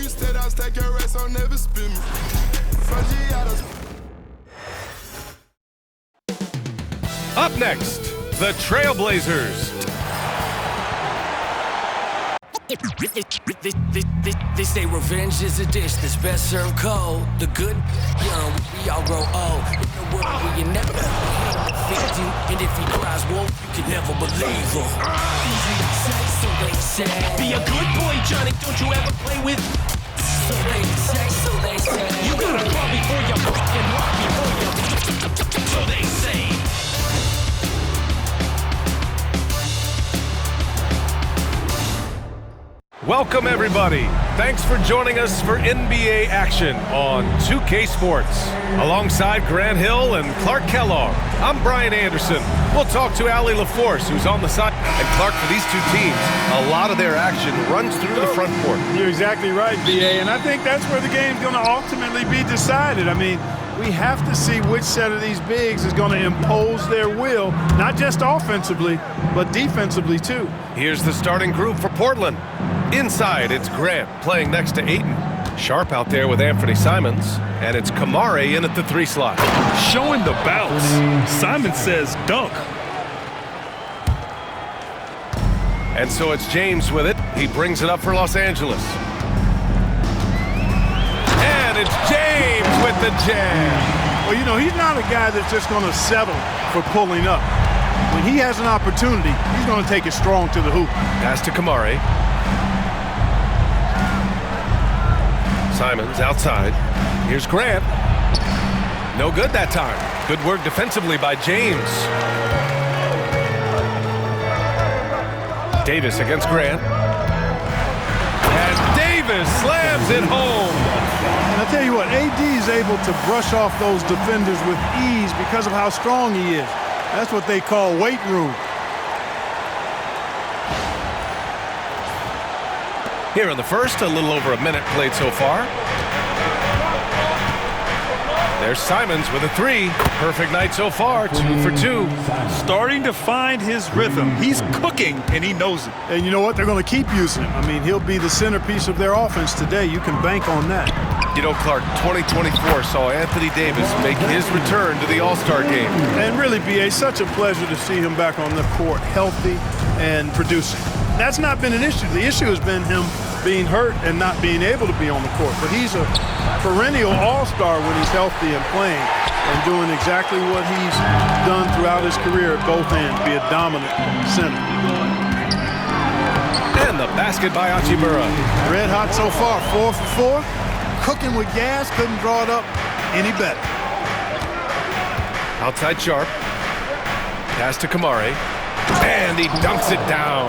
you stayed out, stack your rest, I'll never spin me. Up next, the Trailblazers. They say revenge is a dish that's best served cold. The good, young, we all grow old. In a world where you never defeat you, and if he cries wolf, you can never believe him. Easy to say, so they say. Be a good boy, Johnny, don't you ever play with. So they say, so they say. You gotta crawl before you and walk before you. So they say. Welcome, everybody. Thanks for joining us for NBA action on 2K Sports. Alongside Grant Hill and Clark Kellogg, I'm Brian Anderson. We'll talk to Allie LaForce, who's on the side. And Clark, for these two teams, a lot of their action runs through the front court. You're exactly right, B.A., and I think that's where the game's going to ultimately be decided. I mean, we have to see which set of these bigs is going to impose their will, not just offensively, but defensively, too. Here's the starting group for Portland. Inside, it's Grant playing next to Ayton. Sharp out there with Anthony Simons. And it's Kamare in at the 3 slot. Showing the bounce. Simon says dunk. And so it's James with it. He brings it up for Los Angeles. And it's James with the jam. Well, you know, he's not a guy that's just going to settle for pulling up. When he has an opportunity, he's going to take it strong to the hoop. Pass to Kamare. Simons outside. Here's Grant. No good that time. Good work defensively by James. Davis against Grant. And Davis slams it home. And I'll tell you what, AD is able to brush off those defenders with ease because of how strong he is. That's what they call weight room. Here in the first, a little over a minute played so far. There's Simons with a 3. Perfect night so far, 2 for 2. Starting to find his rhythm. He's cooking, and he knows it. And you know what? They're going to keep using him. I mean, he'll be the centerpiece of their offense today. You can bank on that. You know, Clark, 2024 saw Anthony Davis make his return to the All-Star game. And really, B.A., such a pleasure to see him back on the court, healthy and producing. That's not been an issue. The issue has been him being hurt and not being able to be on the court. But he's a perennial all-star when he's healthy and playing and doing exactly what he's done throughout his career at both ends, be a dominant center. And the basket by Hachimura. Red hot so far, 4 for 4. Cooking with gas, couldn't draw it up any better. Outside Sharp. Pass to Kamare. And he dunks it down.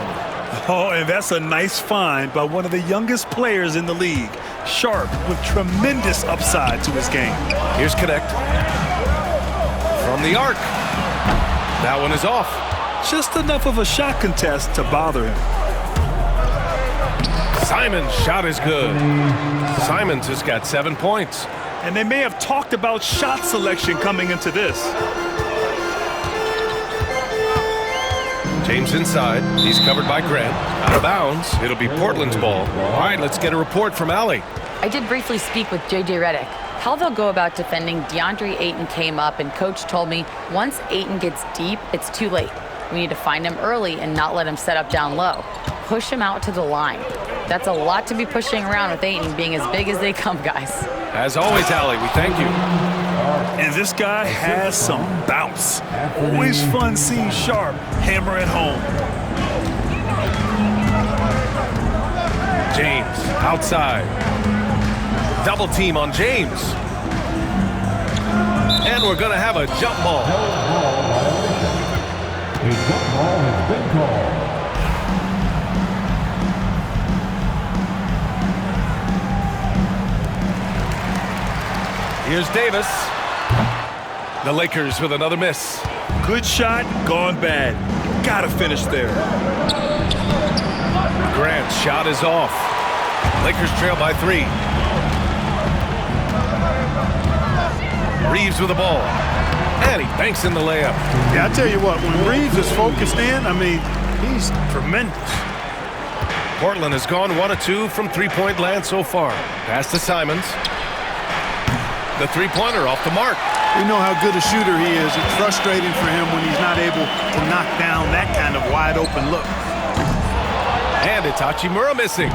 Oh, and that's a nice find by one of the youngest players in the league. Sharp with tremendous upside to his game. Here's Connect. From the arc. That one is off. Just enough of a shot contest to bother him. Simon's shot is good. Simons has got 7 points. And they may have talked about shot selection coming into this. James inside. He's covered by Grant. Out of bounds. It'll be Portland's ball. All right, let's get a report from Allie. I did briefly speak with J.J. Redick. How they'll go about defending DeAndre Ayton came up, and Coach told me once Ayton gets deep, it's too late. We need to find him early and not let him set up down low. Push him out to the line. That's a lot to be pushing around with Ayton being as big as they come, guys. As always, Allie, we thank you. And this guy has some bounce. Always fun seeing Sharp hammer it home. James outside. Double team on James. And we're going to have a jump ball. A jump ball has been called. Here's Davis. The Lakers with another miss. Good shot, gone bad. Gotta finish there. Grant's shot is off. Lakers trail by 3. Reeves with the ball. And he banks in the layup. Yeah, I tell you what, when Reeves is focused in, I mean, he's tremendous. Portland has gone 1 of 2 from three-point land so far. Pass to Simons. The three-pointer off the mark. We know how good a shooter he is. It's frustrating for him when he's not able to knock down that kind of wide-open look. And it's Hachimura missing.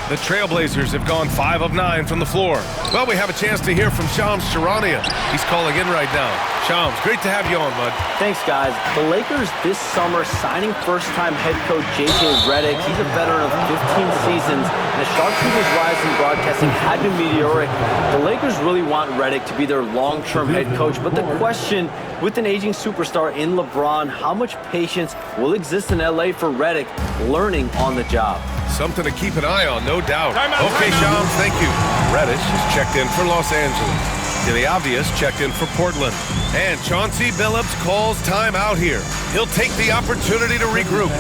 The Trailblazers have gone 5 of 9 from the floor. Well, we have a chance to hear from Shams Charania. He's calling in right now. Shams, great to have you on, bud. Thanks, guys. The Lakers this summer signing first-time head coach J.J. Redick. He's a veteran of 15 seasons, and the Sharpshooter's rise in broadcasting had been meteoric. The Lakers really want Redick to be their long-term head coach, but the question, with an aging superstar in LeBron, how much patience will exist in L.A. for Redick learning on the job? Something to keep an eye on, no doubt. Okay, Shams, thank you. Reddish is checked in for Los Angeles. Obvious checked in for Portland. And Chauncey Billups calls time out here. He'll take the opportunity to regroup.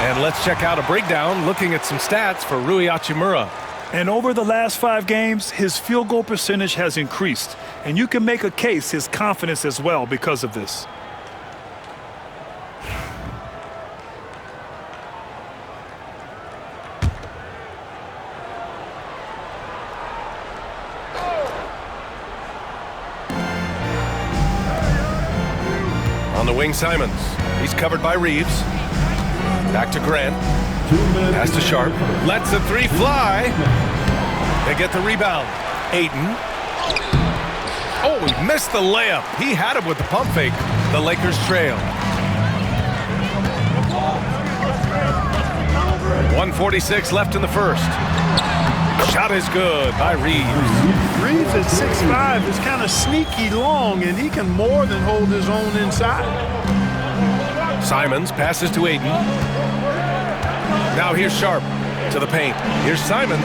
And let's check out a breakdown looking at some stats for Rui Hachimura. And over the last 5 games, his field goal percentage has increased. And you can make a case his confidence as well because of this. On the wing, Simons. He's covered by Reeves. Back to Grant. Pass to Sharp. Lets the three fly. They get the rebound. Ayton. Oh, he missed the layup. He had him with the pump fake. The Lakers trail. 1:46 left in the first. Shot is good by Reeves. Reeves at 6'5" is kind of sneaky long, and he can more than hold his own inside. Simons passes to Ayton. Now here's Sharp to the paint. Here's Simons.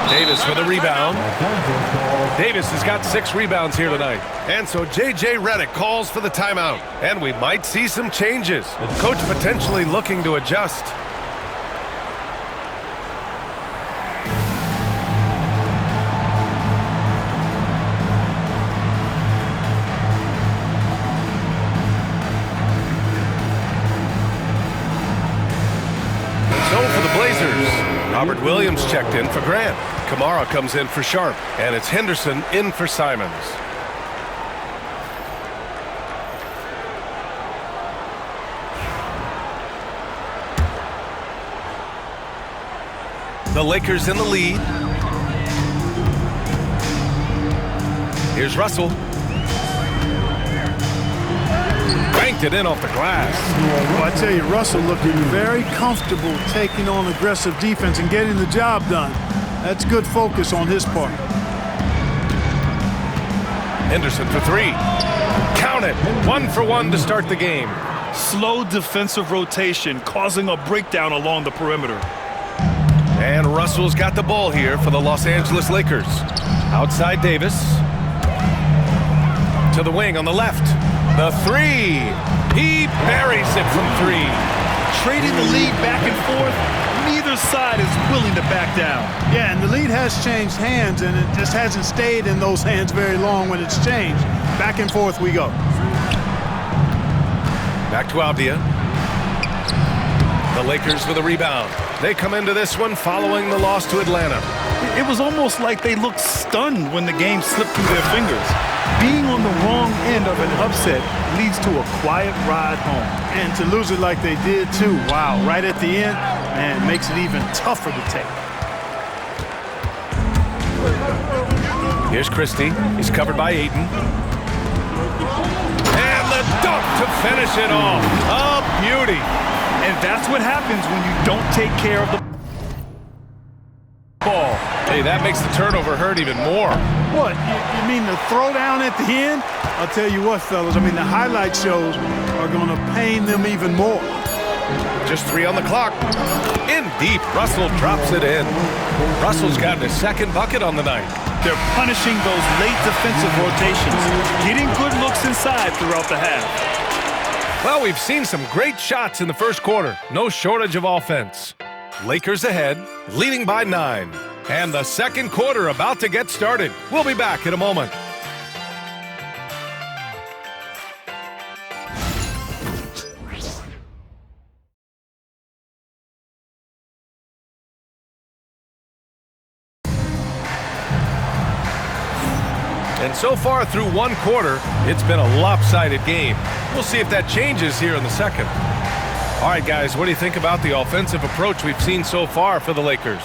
Davis for the rebound. Davis has got 6 rebounds here tonight. And so J.J. Redick calls for the timeout. And we might see some changes. Coach potentially looking to adjust. Robert Williams checked in for Grant. Kamara comes in for Sharp. And it's Henderson in for Simons. The Lakers in the lead. Here's Russell. Banked it in off the glass. Well, I tell you, Russell looking very comfortable taking on aggressive defense and getting the job done. That's good focus on his part. Henderson for 3. Count it. 1 for 1 to start the game. Slow defensive rotation causing a breakdown along the perimeter. And Russell's got the ball here for the Los Angeles Lakers. Outside Davis. To the wing on the left. The 3. He buries it from 3. Trading the lead back and forth, neither side is willing to back down. Yeah, and the lead has changed hands, and it just hasn't stayed in those hands very long when it's changed. Back and forth we go. Back to Avdia. The Lakers with a rebound. They come into this one following the loss to Atlanta. It was almost like they looked stunned when the game slipped through their fingers. Being on the wrong end of an upset leads to a quiet ride home. And to lose it like they did, too. Wow, right at the end, man, makes it even tougher to take. Here's Christie. He's covered by Ayton. And the dunk to finish it off. A beauty. And that's what happens when you don't take care of the ball. Hey, that makes the turnover hurt even more. What, you mean the throwdown at the end? I'll tell you what, fellas, I mean, the highlight shows are going to pain them even more. Just 3 on the clock. In deep, Russell drops it in. Russell's gotten his 2nd bucket on the night. They're punishing those late defensive rotations, getting good looks inside throughout the half. Well, we've seen some great shots in the first quarter. No shortage of offense. Lakers ahead, leading by 9. And the second quarter about to get started. We'll be back in a moment. And so far through one quarter, it's been a lopsided game. We'll see if that changes here in the second. All right, guys, what do you think about the offensive approach we've seen so far for the Lakers?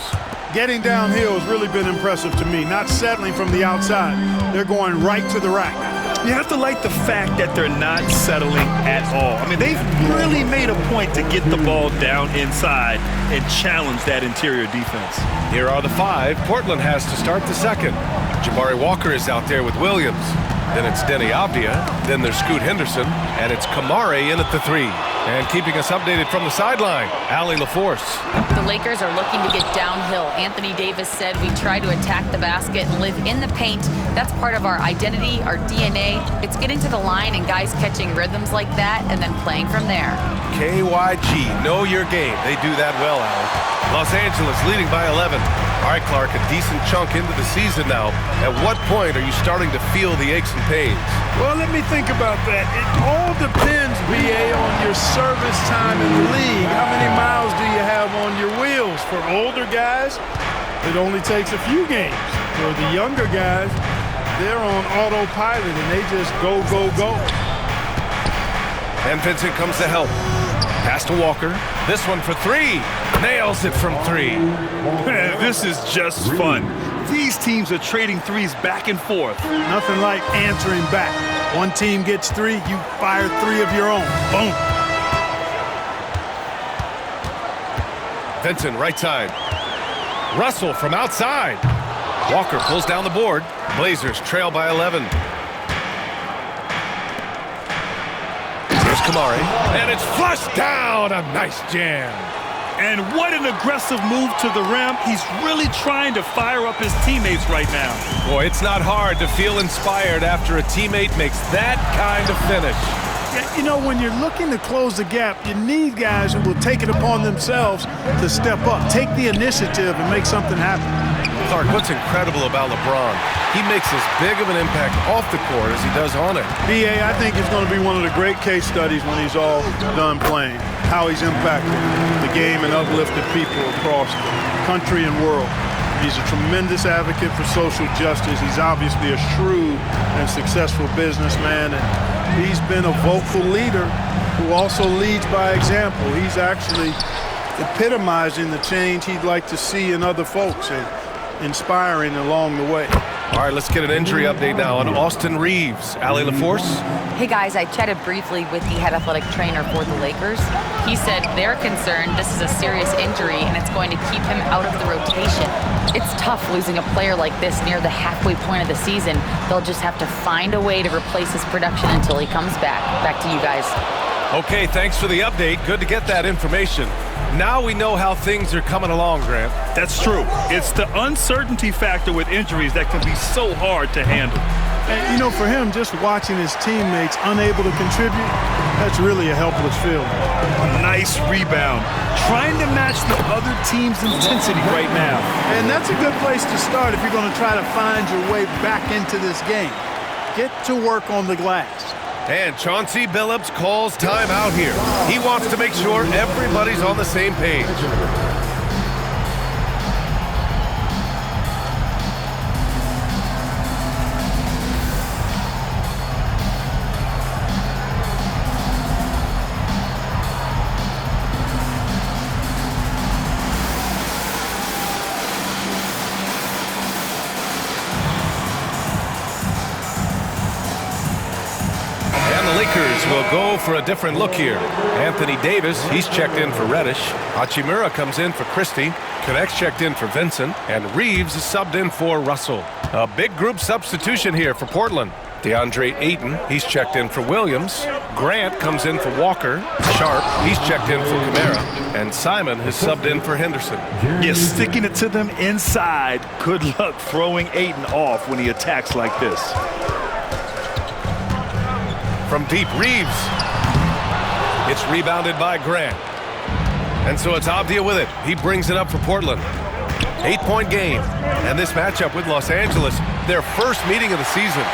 Getting downhill has really been impressive to me, not settling from the outside. They're going right to the rack. You have to like the fact that they're not settling at all. I mean, they've really made a point to get the ball down inside and challenge that interior defense. Here are the five Portland has to start the second. Jabari Walker is out there with Williams. Then it's Denny Avdia. Then there's Scoot Henderson. And it's Kamare in at the 3. And keeping us updated from the sideline, Allie LaForce. The Lakers are looking to get downhill. Anthony Davis said we try to attack the basket and live in the paint. That's part of our identity, our DNA. It's getting to the line and guys catching rhythms like that and then playing from there. KYG, know your game. They do that well, Allie. Los Angeles leading by 11. All right, Clark, a decent chunk into the season now. At what point are you starting to feel the aches and pains? Well, let me think about that. It all depends, BA, on your service time in the league. How many miles do you have on your wheels? For older guys, it only takes a few games. For the younger guys, they're on autopilot and they just go, go, go. And Vincent comes to help. Pass to Walker. This one for 3. Nails it from 3. Man, this is just fun. These teams are trading threes back and forth. Nothing like answering back. One team gets 3, you fire 3 of your own. Boom. Vincent, right side. Russell from outside. Walker pulls down the board. Blazers trail by 11. Here's Kamare. And it's flushed down. A nice jam. And what an aggressive move to the rim. He's really trying to fire up his teammates right now. Boy, it's not hard to feel inspired after a teammate makes that kind of finish. You know, when you're looking to close the gap, you need guys who will take it upon themselves to step up, take the initiative and make something happen. Clark, what's incredible about LeBron? He makes as big of an impact off the court as he does on it. BA, I think it's going to be one of the great case studies when he's all done playing, how he's impacted the game and uplifted people across the country and world. He's a tremendous advocate for social justice. He's obviously a shrewd and successful businessman, and he's been a vocal leader who also leads by example. He's actually epitomizing the change he'd like to see in other folks and inspiring along the way. All right, let's get an injury update now on Austin Reeves. Allie LaForce? Hey guys, I chatted briefly with the head athletic trainer for the Lakers. He said they're concerned this is a serious injury and it's going to keep him out of the rotation. It's tough losing a player like this near the halfway point of the season. They'll just have to find a way to replace his production until he comes back. Back to you guys. Okay, thanks for the update. Good to get that information. Now we know how things are coming along, Grant. That's true. It's the uncertainty factor with injuries that can be so hard to handle. And, you know, for him, just watching his teammates unable to contribute, that's really a helpless feeling. A nice rebound. Trying to match the other team's intensity right now. And that's a good place to start if you're going to try to find your way back into this game. Get to work on the glass. And Chauncey Billups calls timeout here. He wants to make sure everybody's on the same page. Will go for a different look here. Anthony Davis, he's checked in for Reddish. Hachimura comes in for Christie. Connect's checked in for Vincent. And Reeves is subbed in for Russell. A big group substitution here for Portland. DeAndre Ayton, he's checked in for Williams. Grant comes in for Walker. Sharp, he's checked in for Kamara. And Simon has subbed in for Henderson. You're sticking it to them inside. Good luck throwing Ayton off when he attacks like this. From deep, Reeves. It's rebounded by Grant. And so it's Avdia with it. He brings it up for Portland. 8-point game. And this matchup with Los Angeles, their first meeting of the season.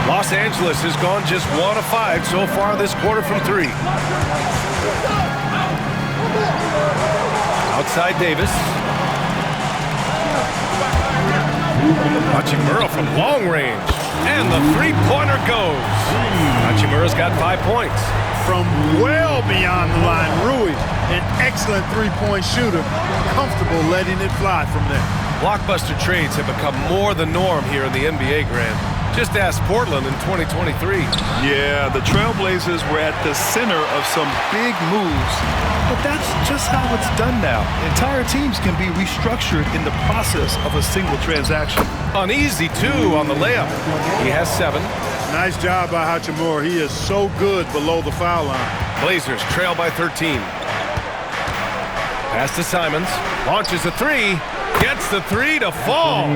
Los Angeles has gone just 1 of 5 so far this quarter from 3. Outside Davis. Hachimura from long range. And the three-pointer goes. Hachimura's got 5 points. From well beyond the line, Rui, an excellent three-point shooter, comfortable letting it fly from there. Blockbuster trades have become more the norm here in the NBA, Grant. Just ask Portland in 2023. Yeah, the Trailblazers were at the center of some big moves, but that's just how it's done now. Entire teams can be restructured in the process of a single transaction. Uneasy, too, on the layup. He has 7. Nice job by Hachimura. He is so good below the foul line. Blazers trail by 13. Pass to Simons. Launches a 3. Gets the 3 to fall.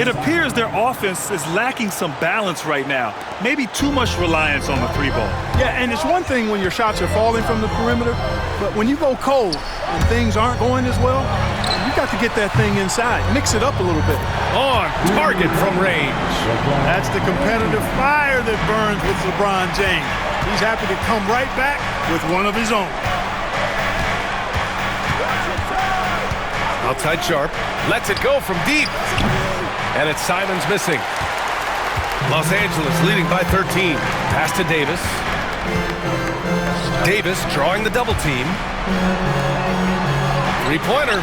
It appears their offense is lacking some balance right now. Maybe too much reliance on the 3-ball. Yeah, and it's one thing when your shots are falling from the perimeter, but when you go cold and things aren't going as well, you got to get that thing inside. Mix it up a little bit. On target from range. That's the competitive fire that burns with LeBron James. He's happy to come right back with one of his own. Outside Sharp. Lets it go from deep. And it's Simons missing. Los Angeles leading by 13. Pass to Davis. Davis drawing the double team. Three-pointer.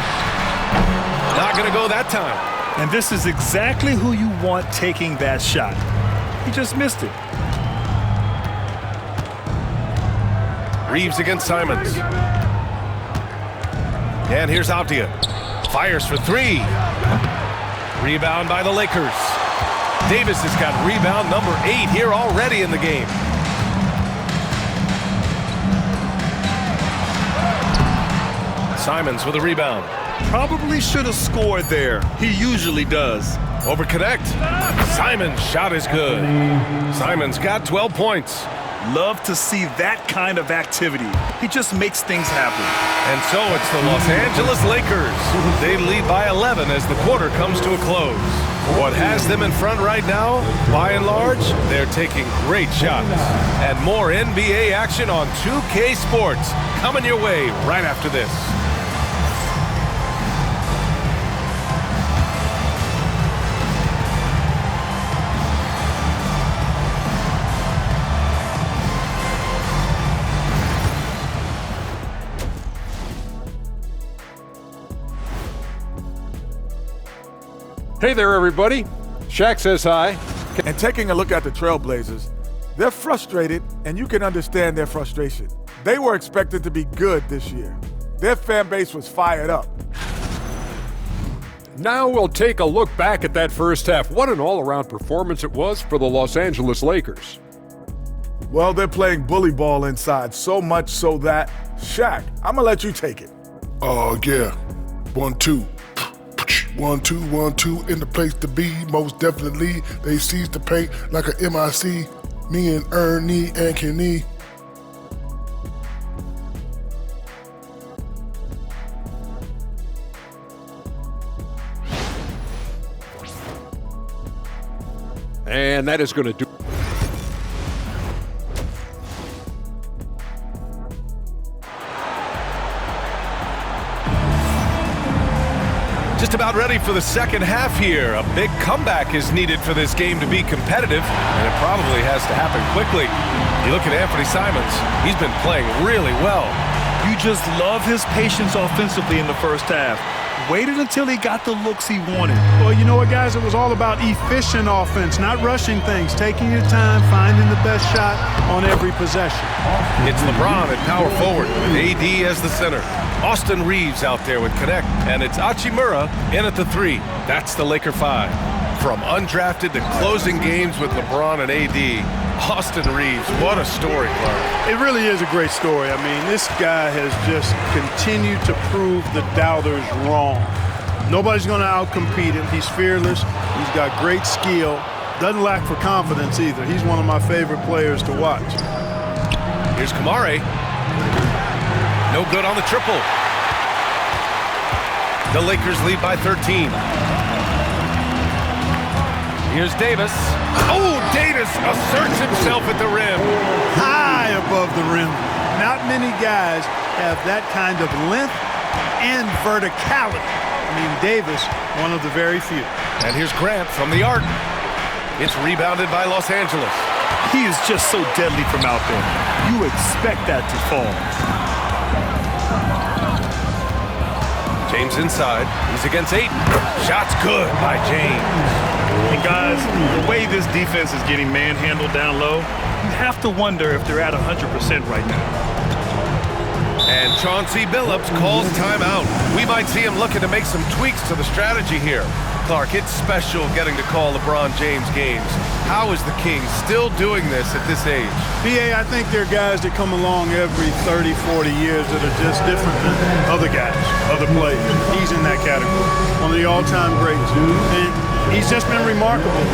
Not going to go that time. And this is exactly who you want taking that shot. He just missed it. Reeves against Simons. And here's Avdia. Fires for 3. Rebound by the Lakers. Davis has got rebound number 8 here already in the game. Simons with a rebound. Probably should have scored there. He usually does. Over connect. Simons' shot is good. Simons got 12 points. Love to see that kind of activity. He just makes things happen. And so it's the Los Angeles Lakers. They lead by 11 as the quarter comes to a close. What has them in front right now, by and large, they're taking great shots. And more NBA action on 2K Sports coming your way right after this. Hey there, everybody. Shaq says hi. And taking a look at the Trailblazers, they're frustrated, and you can understand their frustration. They were expected to be good this year. Their fan base was fired up. Now we'll take a look back at that first half. What an all-around performance it was for the Los Angeles Lakers. Well, they're playing bully ball inside, so much so that, Shaq, I'm going to let you take it. Oh, yeah. 1-2. 1-2, 1-2, in the place to be, most definitely. They seize the paint like a MIC. Me and Ernie and Kenny. And that is going to do. Just about ready for the second half here. A big comeback is needed for this game to be competitive, and it probably has to happen quickly. You look at Anthony Simons, he's been playing really well. You just love his patience offensively in the first half. Waited until he got the looks he wanted. Well, you know what, guys? It was all about efficient offense, not rushing things, taking your time, finding the best shot on every possession. It's LeBron at power forward with AD as the center. Austin Reeves out there with connect, and it's Hachimura in at the 3. That's the Laker 5. From undrafted to closing games with LeBron and AD, Austin Reeves, what a story, Clark. It really is a great story. I mean, this guy has just continued to prove the doubters wrong. Nobody's going to outcompete him. He's fearless. He's got great skill. Doesn't lack for confidence either. He's one of my favorite players to watch. Here's Kamare. No good on the triple. The Lakers lead by 13. Here's Davis. Oh, Davis asserts himself at the rim. High above the rim. Not many guys have that kind of length and verticality. I mean, Davis, one of the very few. And here's Grant from the arc. It's rebounded by Los Angeles. He is just so deadly from out there. You expect that to fall. James inside. He's against Ayton. Shot's good by James. And guys, the way this defense is getting manhandled down low, you have to wonder if they're at 100% right now. And Chauncey Billups calls timeout. We might see him looking to make some tweaks to the strategy here. Clark, it's special getting to call LeBron James games. How is the King still doing this at this age? B.A., I think there are guys that come along every 30, 40 years that are just different than other guys, other players. He's in that category. One of the all-time greats. And he's just been remarkable.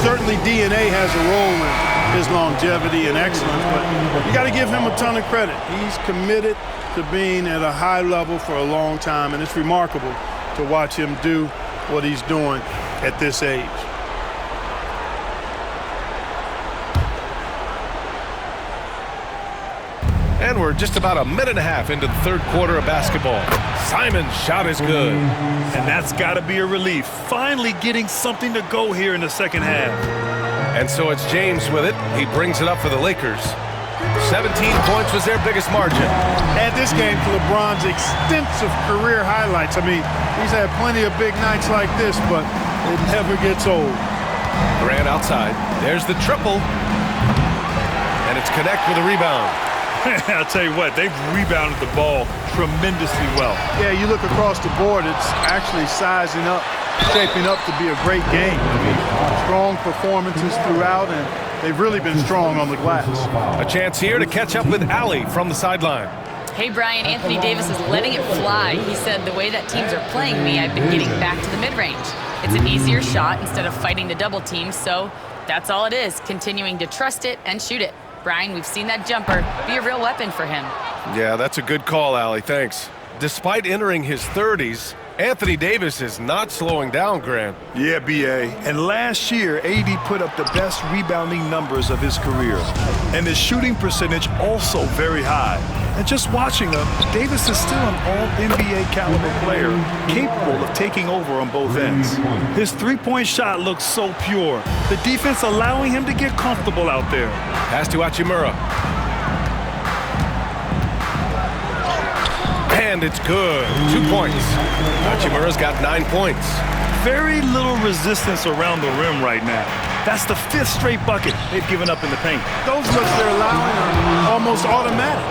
Certainly DNA has a role in his longevity and excellence, but you got to give him a ton of credit. He's committed to being at a high level for a long time, and it's remarkable to watch him do what he's doing at this age. And we're just about a minute and a half into the third quarter of basketball. Simon's shot is good. And that's got to be a relief. Finally getting something to go here in the second half. And so it's James with it. He brings it up for the Lakers. 17 points was their biggest margin. Add this game to LeBron's extensive career highlights. I mean, he's had plenty of big nights like this, but it never gets old. Grant outside. There's the triple. And it's Connect with a rebound. I'll tell you what, they've rebounded the ball tremendously well. Yeah, you look across the board, it's actually sizing up, shaping up to be a great game. I mean, strong performances throughout, and they've really been strong on the glass. A chance here to catch up with Allie from the sideline. Hey, Brian, Anthony Davis is letting it fly. He said, the way that teams are playing me, I've been getting back to the mid-range. It's an easier shot instead of fighting the double team, so that's all it is, continuing to trust it and shoot it. Brian, we've seen that jumper be a real weapon for him. Yeah, that's a good call, Allie. Thanks. Despite entering his 30s, Anthony Davis is not slowing down, Grant. Yeah, B.A. And last year, AD put up the best rebounding numbers of his career. And his shooting percentage also very high. And just watching him, Davis is still an all-NBA caliber player, capable of taking over on both ends. His three-point shot looks so pure. The defense allowing him to get comfortable out there. Pass to Hachimura. And it's good. 2 points. Hachimura's got 9 points. Very little resistance around the rim right now. That's the 5th straight bucket they've given up in the paint. Those looks they're allowing are almost automatic.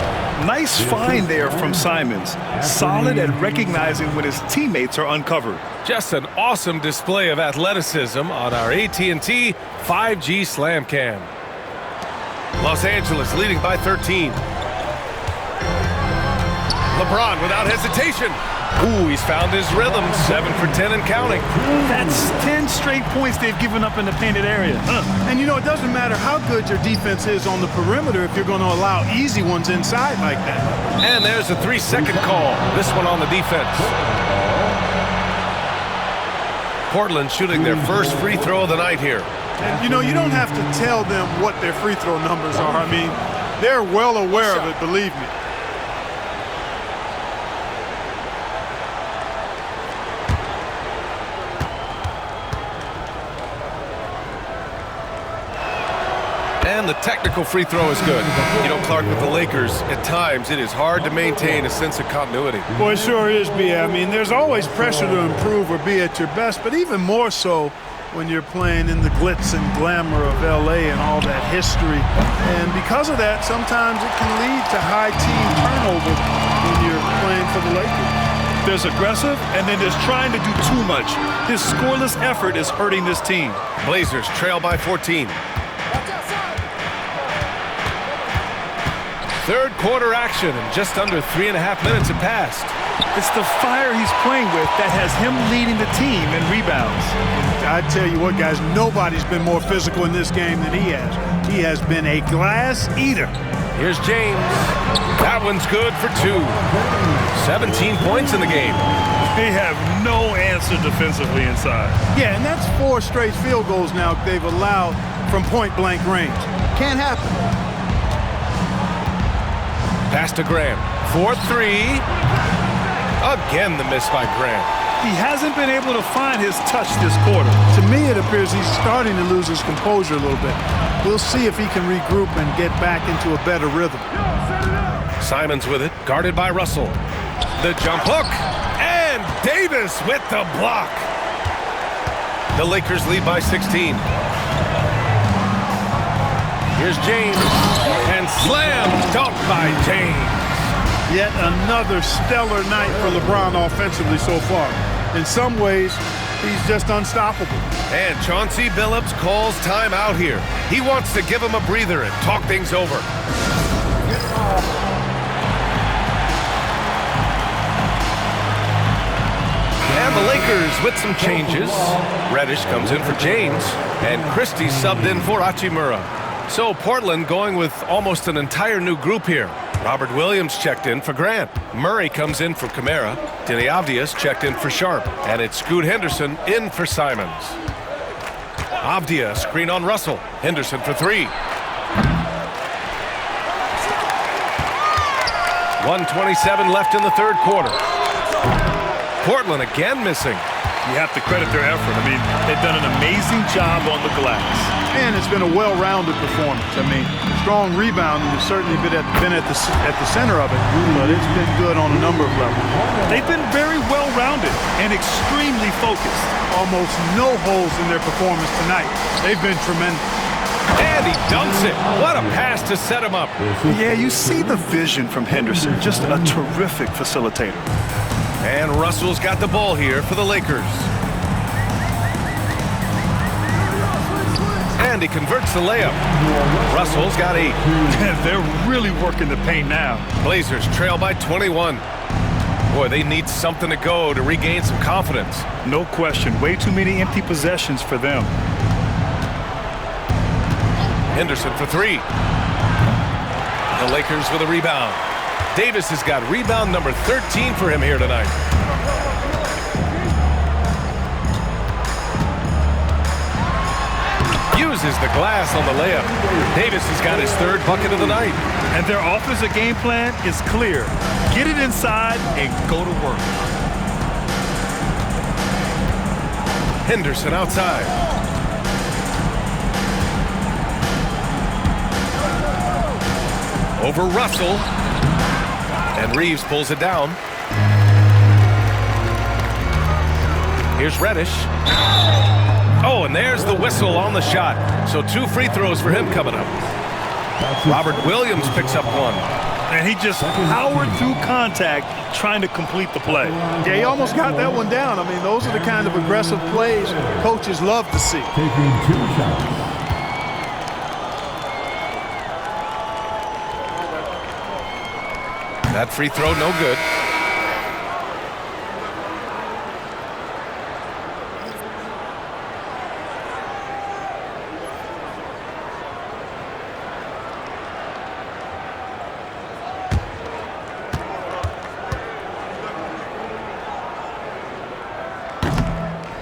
Nice find there from Simons. Solid at recognizing when his teammates are uncovered. Just an awesome display of athleticism on our AT&T 5G Slam Cam. Los Angeles leading by 13. LeBron without hesitation. Ooh, he's found his rhythm. 7 for 10 and counting. That's 10 straight points they've given up in the painted area. And you know, it doesn't matter how good your defense is on the perimeter if you're going to allow easy ones inside like that. And there's a 3-second call. This one on the defense. Portland shooting their first free throw of the night here. And you know, you don't have to tell them what their free throw numbers are. I mean, they're well aware of it, believe me. And the technical free throw is good. You know, Clark, with the Lakers, at times it is hard to maintain a sense of continuity. Boy, it sure is, B. I mean, there's always pressure to improve or be at your best, but even more so when you're playing in the glitz and glamour of L.A. and all that history. And because of that, sometimes it can lead to high team turnover when you're playing for the Lakers. There's aggressive, and then there's trying to do too much. His scoreless effort is hurting this team. Blazers trail by 14. Third quarter action, and just under 3.5 minutes have passed. It's the fire he's playing with that has him leading the team in rebounds. I tell you what, guys, nobody's been more physical in this game than he has. He has been a glass eater. Here's James. That one's good for 2. 17 points in the game. They have no answer defensively inside. Yeah, and that's 4 straight field goals now they've allowed from point-blank range. Can't happen. Pass to Graham. 4-3. Again, the miss by Graham. He hasn't been able to find his touch this quarter. To me, it appears he's starting to lose his composure a little bit. We'll see if he can regroup and get back into a better rhythm. Simons with it, guarded by Russell. The jump hook, and Davis with the block. The Lakers lead by 16. Here's James, and slam dunk by James. Yet another stellar night for LeBron offensively so far. In some ways, he's just unstoppable. And Chauncey Billups calls timeout here. He wants to give him a breather and talk things over. And the Lakers with some changes. Reddish comes in for James, and Christie subbed in for Hachimura. So Portland going with almost an entire new group here. Robert Williams checked in for Grant. Murray comes in for Kamara. Denny Avdias checked in for Sharp. And it's Scoot Henderson in for Simons. Avdia screen on Russell. Henderson for three. 1:27 left in the third quarter. Portland again missing. You have to credit their effort. I mean, they've done an amazing job on the glass. And it's been a well-rounded performance. I mean, strong rebounding has certainly been at the center of it, but it's been good on a number of levels. They've been very well-rounded and extremely focused. Almost no holes in their performance tonight. They've been tremendous. And he dunks it. What a pass to set him up. Yeah, you see the vision from Henderson. Just a terrific facilitator. And Russell's got the ball here for the Lakers. And he converts the layup. Russell's got 8. They're really working the paint now. Blazers trail by 21. Boy, they need something to go to regain some confidence. No question. Way too many empty possessions for them. Henderson for 3. The Lakers with a rebound. Davis has got rebound number 13 for him here tonight. Uses the glass on the layup. Davis has got his 3rd bucket of the night. And their offensive game plan is clear. Get it inside and go to work. Henderson outside. Over Russell. And Reeves pulls it down. Here's Reddish. Oh, and there's the whistle on the shot. So 2 free throws for him coming up. Robert Williams picks up 1. And he just powered through contact trying to complete the play. Yeah, he almost got that one down. I mean, those are the kind of aggressive plays coaches love to see. That free throw no good.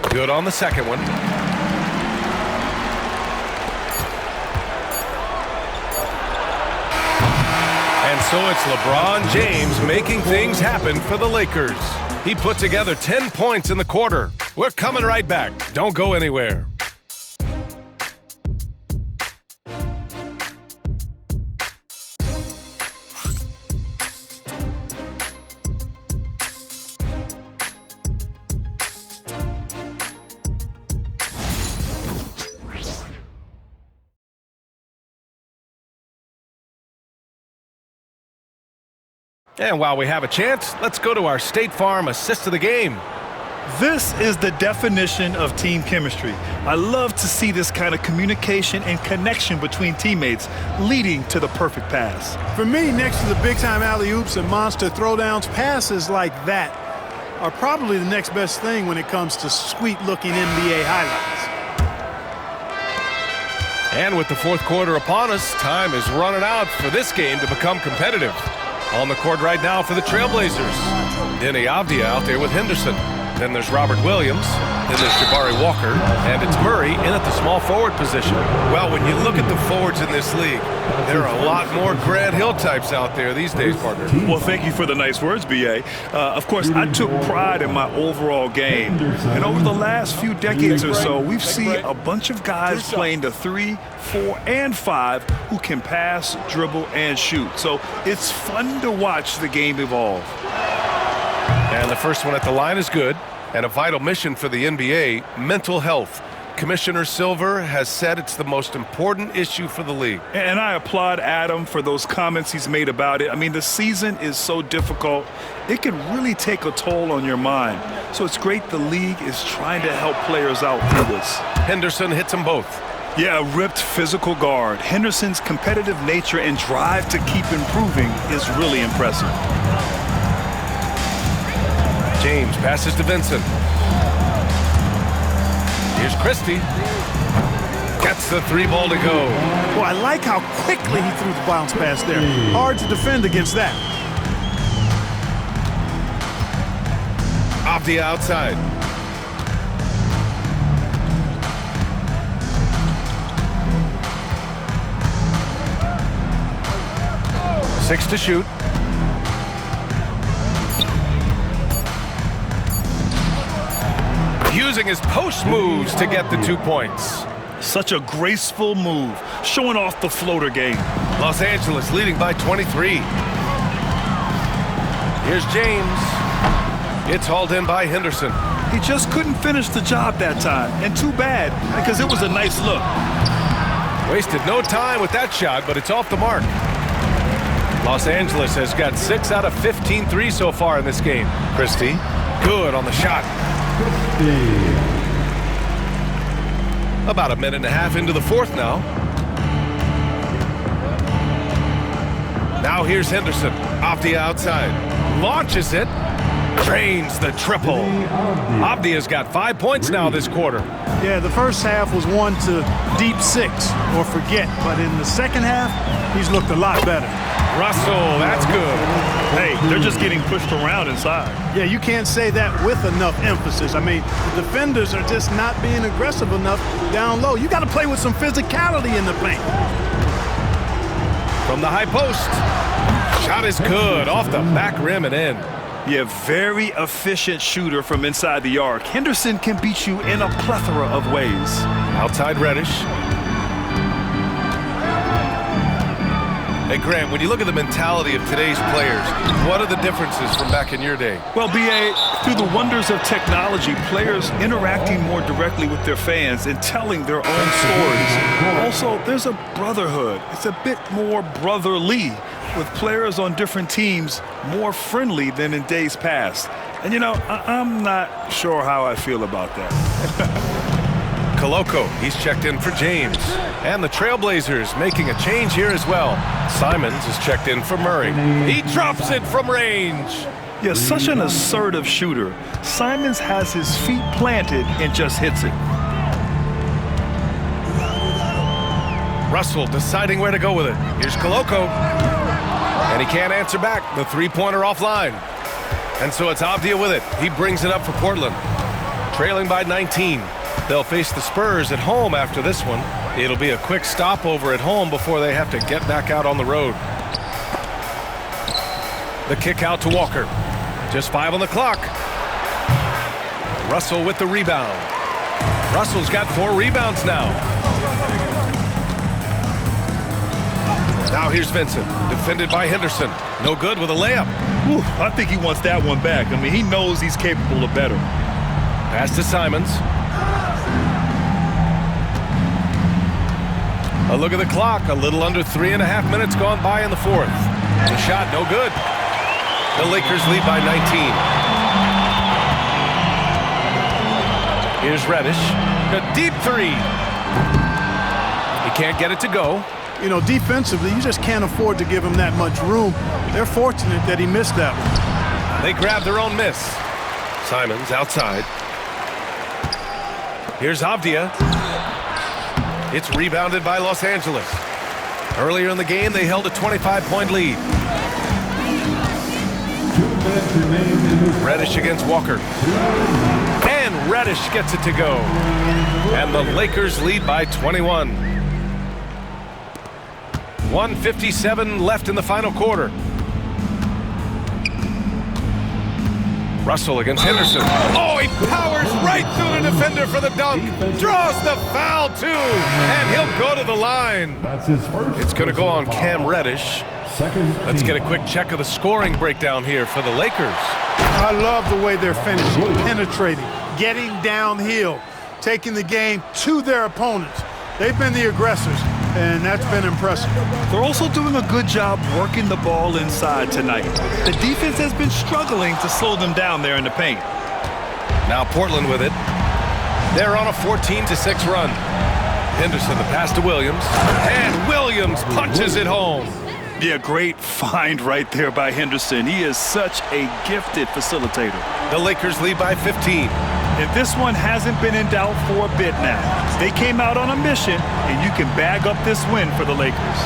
Good on the second one. And so it's LeBron James making things happen for the Lakers. He put together 10 points in the quarter. We're coming right back. Don't go anywhere. And while we have a chance, let's go to our State Farm assist of the game. This is the definition of team chemistry. I love to see this kind of communication and connection between teammates leading to the perfect pass. For me, next to the big-time alley-oops and monster throwdowns, passes like that are probably the next best thing when it comes to sweet-looking NBA highlights. And with the 4th quarter upon us, time is running out for this game to become competitive. On the court right now for the Trailblazers. Denny Avdia out there with Henderson. Then there's Robert Williams. Then there's Jabari Walker. And it's Murray in at the small forward position. Well, when you look at the forwards in this league, there are a lot more Grant Hill types out there these days, partner. Well, thank you for the nice words, B.A. Of course, I took pride in my overall game. And over the last few decades or so, we've seen a bunch of guys playing the 3, 4, and 5 who can pass, dribble, and shoot. So it's fun to watch the game evolve. And the first one at the line is good. And a vital mission for the NBA, mental health. Commissioner Silver has said it's the most important issue for the league. And I applaud Adam for those comments he's made about it. I mean, the season is so difficult. It can really take a toll on your mind. So it's great the league is trying to help players out through this. Henderson hits them both. Yeah, a ripped physical guard. Henderson's competitive nature and drive to keep improving is really impressive. James passes to Vincent. Here's Christie. Gets the 3 ball to go. Well, I like how quickly he threw the bounce pass there. Hard to defend against that. Off the outside. Six to shoot. Using his post moves to get the 2 points. Such a graceful move, showing off the floater game. Los Angeles leading by 23. Here's James. It's hauled in by Henderson. He just couldn't finish the job that time, and too bad, because it was a nice look. Wasted no time with that shot, but it's off the mark. Los Angeles has got 6 out of 15 threes so far in this game. Christie, good on the shot. About a minute and a half into the fourth now. Now here's Henderson off the outside. Launches it. Drains the triple. Abdia's got 5 points now this quarter. Yeah, the first half was 1 to deep 6 or forget. But in the second half, he's looked a lot better. Russell, that's good. Hey, they're just getting pushed around inside. Yeah, you can't say that with enough emphasis. I mean, the defenders are just not being aggressive enough down low. You got to play with some physicality in the paint. From the high post. Shot is good. Off the back rim and in. Yeah, very efficient shooter from inside the arc. Henderson can beat you in a plethora of ways. Outside Reddish. Hey, Grant, when you look at the mentality of today's players, what are the differences from back in your day? Well, B.A., through the wonders of technology, players interacting more directly with their fans and telling their own stories. Also, there's a brotherhood. It's a bit more brotherly, with players on different teams more friendly than in days past. And, you know, I'm not sure how I feel about that. Koloko, he's checked in for James. And the Trailblazers making a change here as well. Simons is checked in for Murray. He drops it from range. Yeah, such an assertive shooter. Simons has his feet planted and just hits it. Russell deciding where to go with it. Here's Koloko. And he can't answer back. The three-pointer offline. And so it's Abdia with it. He brings it up for Portland. Trailing by 19. They'll face the Spurs at home after this one. It'll be a quick stopover at home before they have to get back out on the road. The kick out to Walker. Just 5 on the clock. Russell with the rebound. Russell's got 4 rebounds now. Now here's Vincent, defended by Henderson. No good with a layup. Whew, I think he wants that one back. I mean, he knows he's capable of better. Pass to Simons. A look at the clock. A little under 3.5 minutes gone by in the fourth. The shot, no good. The Lakers lead by 19. Here's Reddish. A deep 3. He can't get it to go. You know, defensively, you just can't afford to give him that much room. They're fortunate that he missed that one. They grab their own miss. Simons outside. Here's Abdia. It's rebounded by Los Angeles. Earlier in the game, they held a 25-point lead. Reddish against Walker. And Reddish gets it to go. And the Lakers lead by 21. 1:57 left in the final quarter. Russell against Henderson. Oh, he powers right through the defender for the dunk. Draws the foul, too. And he'll go to the line. It's going to go on Cam Reddish. Let's get a quick check of the scoring breakdown here for the Lakers. I love the way they're finishing, penetrating, getting downhill, taking the game to their opponents. They've been the aggressors, and that's been impressive. They're also doing a good job working the ball inside tonight. The defense has been struggling to slow them down there in the paint. Now Portland with it. They're on a 14-6 run. Henderson the pass to Williams. And Williams punches it home. Yeah, great find right there by Henderson. He is such a gifted facilitator. The Lakers lead by 15. And this one hasn't been in doubt for a bit now. They came out on a mission, and you can bag up this win for the Lakers.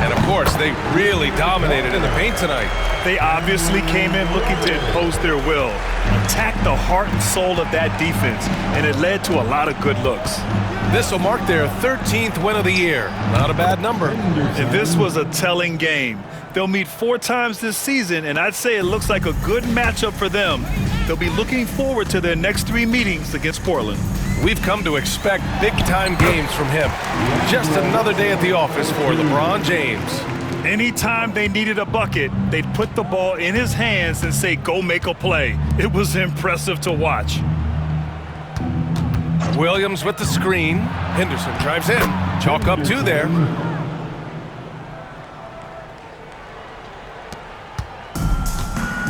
And, of course, they really dominated in the paint tonight. They obviously came in looking to impose their will, attack the heart and soul of that defense, and it led to a lot of good looks. This will mark their 13th win of the year. Not a bad number. And this was a telling game. They'll meet 4 times this season, and I'd say it looks like a good matchup for them. They'll be looking forward to their next 3 meetings against Portland. We've come to expect big-time games from him. Just another day at the office for LeBron James. Anytime they needed a bucket, they'd put the ball in his hands and say, go make a play. It was impressive to watch. Williams with the screen. Henderson drives in. Chalk up 2 there.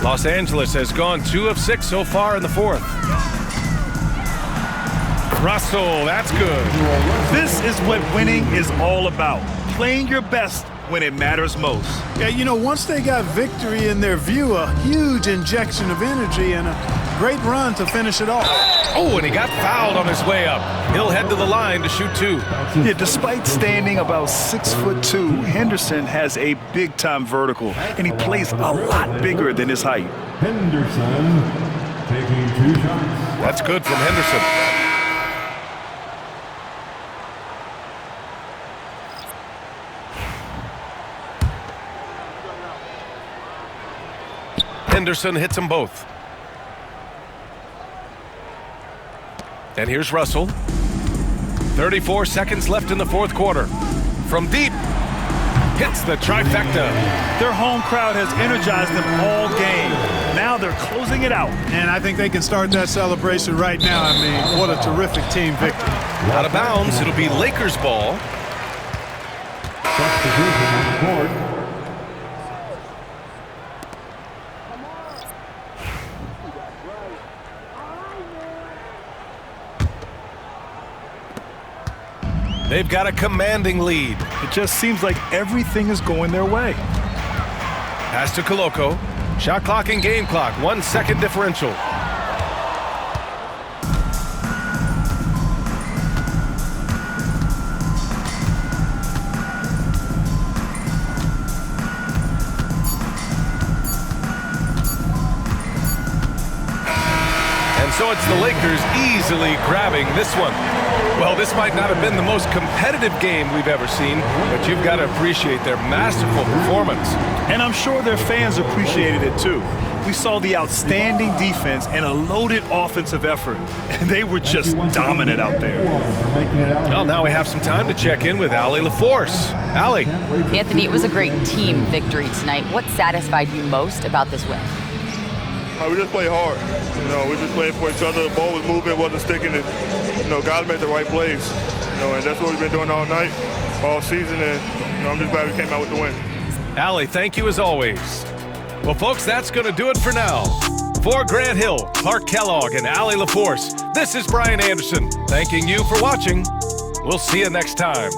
Los Angeles has gone 2 of 6 so far in the 4th. Russell, that's good. This is what winning is all about. Playing your best when it matters most. Yeah, you know, once they got victory in their view, a huge injection of energy and a great run to finish it off. Oh, and he got fouled on his way up. He'll head to the line to shoot 2. Yeah, despite standing about 6'2", Henderson has a big-time vertical, and he plays a lot bigger than his height. Henderson taking 2 shots. That's good from Henderson. Henderson hits them both. And here's Russell. 34 seconds left in the 4th quarter. From deep, hits the trifecta. Their home crowd has energized them all game. Now they're closing it out. And I think they can start that celebration right now. I mean, what a terrific team victory. Out of bounds, it'll be Lakers ball. Substitution on the court. They've got a commanding lead. It just seems like everything is going their way. Pass to Koloko. Shot clock and game clock. 1 second differential. And so it's the Lakers easily grabbing this one. Well, this might not have been the most competitive game we've ever seen, but you've got to appreciate their masterful performance. And I'm sure their fans appreciated it too. We saw the outstanding defense and a loaded offensive effort, and they were just dominant out there. Well, now we have some time to check in with Allie LaForce. Allie. Anthony, it was a great team victory tonight. What satisfied you most about this win? We just played hard. You know, we just played for each other. The ball was moving, wasn't sticking. And, you know, guys made the right plays. You know, and that's what we've been doing all night, all season. And, you know, I'm just glad we came out with the win. Allie, thank you as always. Well, folks, that's going to do it for now. For Grant Hill, Clark Kellogg, and Allie LaForce, this is Brian Anderson thanking you for watching. We'll see you next time.